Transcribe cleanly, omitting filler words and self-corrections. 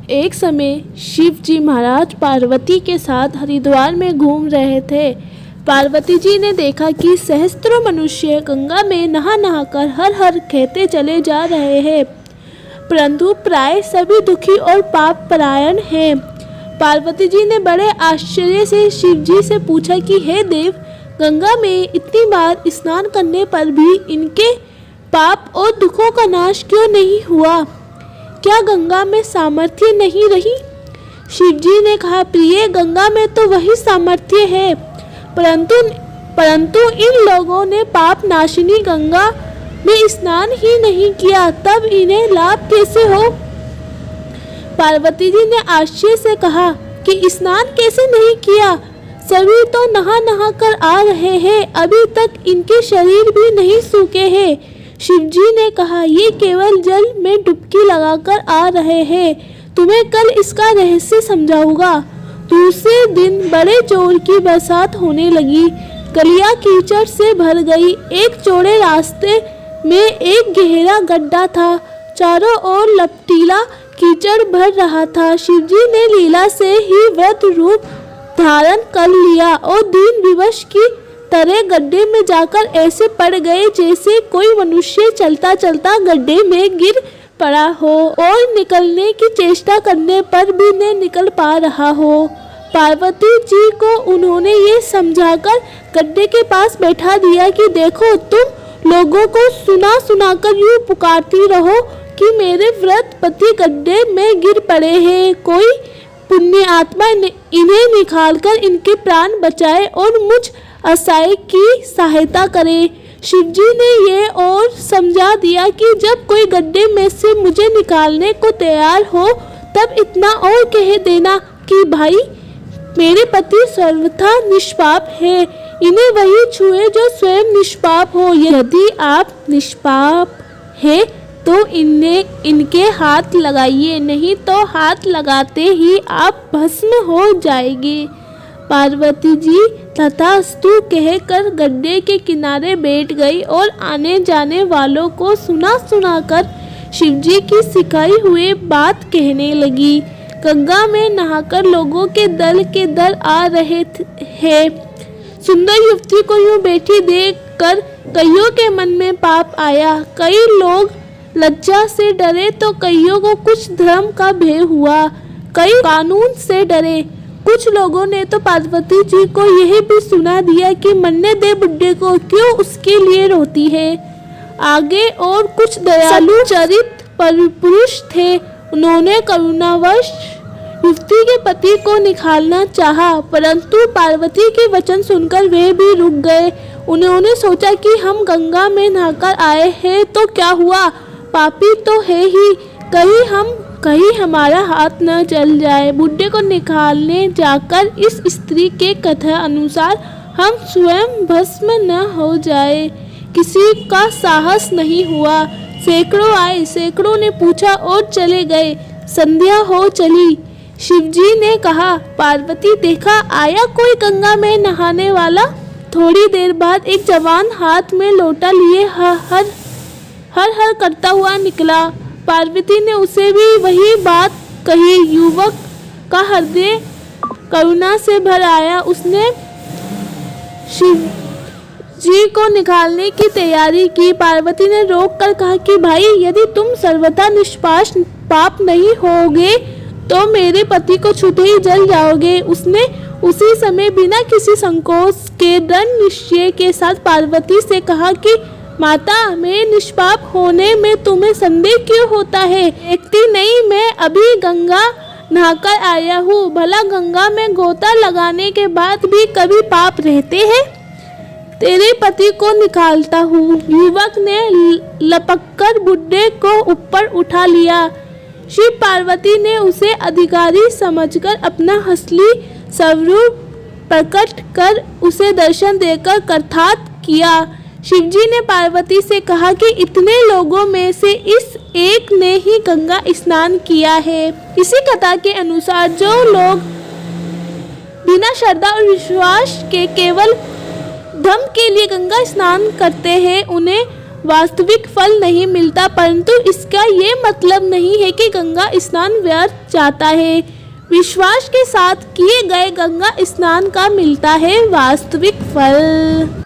एक समय शिव जी महाराज पार्वती के साथ हरिद्वार में घूम रहे थे। पार्वती जी ने देखा कि सहस्त्रों मनुष्य गंगा में नहा नहाकर हर हर कहते चले जा रहे हैं, परंतु प्राय सभी दुखी और पाप परायण हैं। पार्वती जी ने बड़े आश्चर्य से शिव जी से पूछा कि हे देव, गंगा में इतनी बार स्नान करने पर भी इनके पाप और दुखों का नाश क्यों नहीं हुआ? क्या गंगा में सामर्थ्य नहीं रही? शिव जी ने कहा, प्रिय, गंगा में तो वही सामर्थ्य है, परंतु इन लोगों ने पाप नाशिनी गंगा में स्नान ही नहीं किया, तब इन्हें लाभ कैसे हो? पार्वती जी ने आश्चर्य से कहा कि स्नान कैसे नहीं किया? सभी तो नहा नहा कर आ रहे हैं, अभी तक इनके शरीर भी नहीं सूखे हैं। शिव जी ने कहा, ये केवल जल में डुबकी लगाकर आ रहे हैं, तुम्हें कल इसका रहस्य समझाऊंगा। दूसरे दिन बड़े जोर की बरसात होने लगी, गलियां कीचड़ से भर गई। एक चौड़े रास्ते में एक गहरा गड्ढा था, चारों ओर लपटीला कीचड़ भर रहा था। शिवजी ने लीला से ही व्रत रूप धारण कर लिया और दीन विवश की तरह गड्ढे में जाकर ऐसे पड़ गए जैसे कोई मनुष्य चलता चलता गड्ढे में गिर पड़ा हो और निकलने की चेष्टा करने पर भी न निकल पा रहा हो। पार्वती जी को उन्होंने ये समझाकर गड्ढे के पास बैठा दिया कि देखो, तुम लोगों को सुना सुनाकर यूं पुकारती रहो कि मेरे व्रत पति गड्ढे में गिर पड़े हैं, कोई पुण्य आत्मा इन्हें निकालकर इनके प्राण बचाए और मुझ असहाय की सहायता करे। शिवजी ने ये और समझा दिया कि जब कोई गड्ढे में से मुझे निकालने को तैयार हो तब इतना और कह देना कि भाई, मेरे पति सर्वथा निष्पाप है, इन्हें वही छुए जो स्वयं निष्पाप हो। यदि आप निष्पाप हैं तो इनके हाथ लगाइए, नहीं तो हाथ लगाते ही आप भस्म हो जाएंगे। पार्वती जी तथास्तु कहकर गड्ढे के किनारे बैठ गई और आने जाने वालों को सुना सुनाकर शिवजी की सिखाई हुई बात कहने लगी। गंगा में नहाकर लोगों के दल आ रहे हैं। सुंदर युवती को यूं बैठी देखकर कईयों के मन में पाप आया। कई लोग लज्जा से डरे तो कईयों को कुछ धर्म का भय हुआ, कई कानून से डरे। कुछ लोगों ने तो पार्वती जी को यह भी सुना दिया कि मरने दे बुड्ढे को, क्यों उसके लिए रोती है। आगे और कुछ दयालु चरित पुरुष थे, उन्होंने करुणावश युवती के पति को निकालना चाहा, परंतु पार्वती के वचन सुनकर वे भी रुक गए। उन्होंने सोचा कि हम गंगा में नहाकर आए हैं तो क्या हुआ, पापी तो है ही, कहीं हमारा हाथ न जल जाए। बुड्ढे को निकालने जाकर इस स्त्री के कथा अनुसार हम स्वयं भस्म न हो जाए। किसी का साहस नहीं हुआ। सैकड़ों आए, सैकड़ों ने पूछा और चले गए। संध्या हो चली। शिवजी ने कहा, पार्वती, देखा आया कोई गंगा में नहाने वाला? थोड़ी देर बाद एक जवान हाथ में लोटा लिए हर हर करता हुआ निकला। पार्वती ने उसे भी वही बात कही। युवक का हृदय करुणा से भर आया। उसने शिव जी को निकालने की तैयारी की। पार्वती ने रोक कर कहा कि भाई, यदि तुम सर्वथा निष्पाप पाप नहीं होगे तो मेरे पति को छूते ही जल जाओगे। उसने उसी समय बिना किसी संकोच के दृढ़ निश्चय के साथ पार्वती से कहा कि माता, मेरे निष्पाप होने में तुम्हें संदेह क्यों होता है? देखती नहीं, मैं अभी गंगा नहाकर आया हूँ। भला गंगा में गोता लगाने के बाद भी कभी पाप रहते हैं? तेरे पति को निकालता हूँ। युवक ने लपककर बुड्ढे को ऊपर उठा लिया। शिव पार्वती ने उसे अधिकारी समझकर अपना असली स्वरूप प्रकट कर उसे दर्शन देकर कृतार्थ किया। शिवजी ने पार्वती से कहा कि इतने लोगों में से इस एक ने ही गंगा स्नान किया है। इसी कथा के अनुसार जो लोग बिना श्रद्धा और विश्वास के केवल धर्म के लिए गंगा स्नान करते हैं, उन्हें वास्तविक फल नहीं मिलता, परंतु इसका ये मतलब नहीं है कि गंगा स्नान व्यर्थ जाता है। विश्वास के साथ किए गए गंगा स्नान का मिलता है वास्तविक फल।